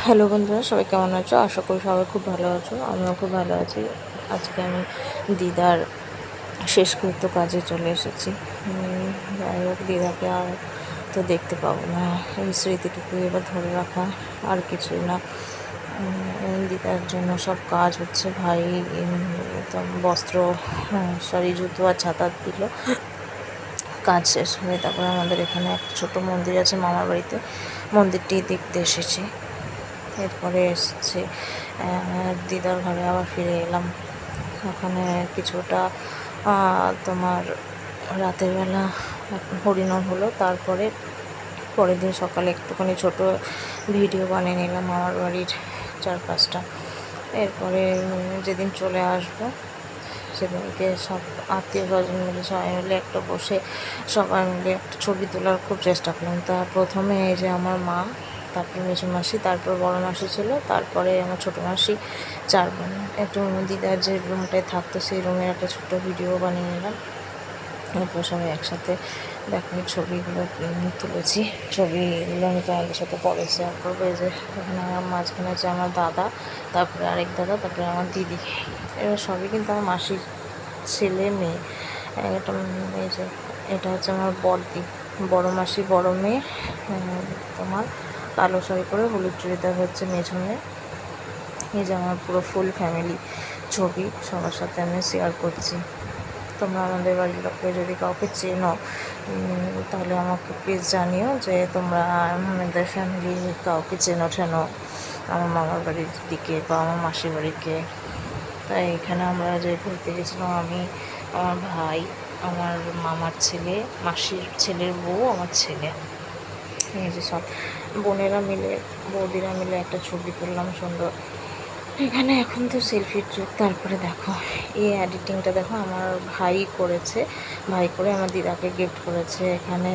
Hello বন্ধুরা, সবাই কেমন আছো? আশা করি সবাই খুব ভালো আছো। আমিও খুব ভালো আছি। আজকে আমি দিদার শেষকৃত্য কাজে চলে এসেছি। যাই হোক, দিদাকে আর তো দেখতে পাবো না, এই স্মৃতিটুকু এবার ধরে রাখা, আর কিছুই না। দিদার জন্য সব কাজ হচ্ছে। ভাই তো বস্ত্র, সরি জুতো আর ছাতা দিল। কাজ শেষ হয়ে তারপরে আমাদের এখানে একটা ছোটো মন্দির আছে মামার বাড়িতে, মন্দিরটি দেখতে এসেছি। এরপরে এসছে দিদার ঘরে, আবার ফিরে এলাম। ওখানে কিছুটা তোমার রাতের বেলা হরিনাম হলো। তারপরে পরের দিন সকালে একটুখানি ছোট ভিডিও বানিয়ে নিলাম আমার বাড়ির চারপাশটা। এরপরে যেদিন চলে আসবো সেদিনকে সব আত্মীয় স্বজন মিলে সবাই মিলে একটা বসে সবাই মিলে একটা ছবি তোলার খুব চেষ্টা করলাম। তা প্রথমে এই যে আমার মা, তারপরে মেসো মাসি, তারপর বড় মাসি ছিল, তারপরে আমার ছোটো মাসি, 4 বোন। একটু দিদার যে রুমটায় থাকতো সেই রুমের একটা ছোট্ট ভিডিও বানিয়ে নিলাম। এরপর সবাই একসাথে দেখো ছবিগুলো তুলেছি। ছবিগুলো আমি তোমাদের সাথে পরে শেয়ার করবো। এই যে এখানে আমার মাঝখানে আছে আমার দাদা, তারপরে আরেক দাদা, তারপরে আমার দিদি। এবার সবই কিন্তু আমার মাসির ছেলে মেয়ে। এটা এই যে এটা হচ্ছে আমার বড়দি, বড় মাসি বড় মেয়ে, তোমার কালো শাড়ি পরে হলুদ চুড়িদার হচ্ছে মেঝো মেয়ে। এই যে আমার পুরো ফুল ফ্যামিলি ছবি সবার সাথে আমি শেয়ার করছি। তোমরা আমাদের বাড়ির লোককে যদি কাউকে চেনো তাহলে আমাকে প্লিজ জানিও যে তোমরা আমাদের ফ্যামিলি কাউকে চেনো ঠেনো আমার মামার বাড়ির দিকে বা আমার মাসির বাড়িকে। তাই এখানে আমরা যে ঘুরতে গেছিলাম, আমি, আমার ভাই, আমার মামার ছেলে, মাসির ছেলের বউ, আমার ছেলে, এই যে সব বোনেরা মিলে, বৌদিরা মিলে একটা ছবি তুললাম সুন্দর। এখানে এখন তো সেলফির যুগ। তারপরে দেখো এই এডিটিংটা দেখো আমার ভাই করেছে, ভাই করে আমার দিদাকে গিফট করেছে। এখানে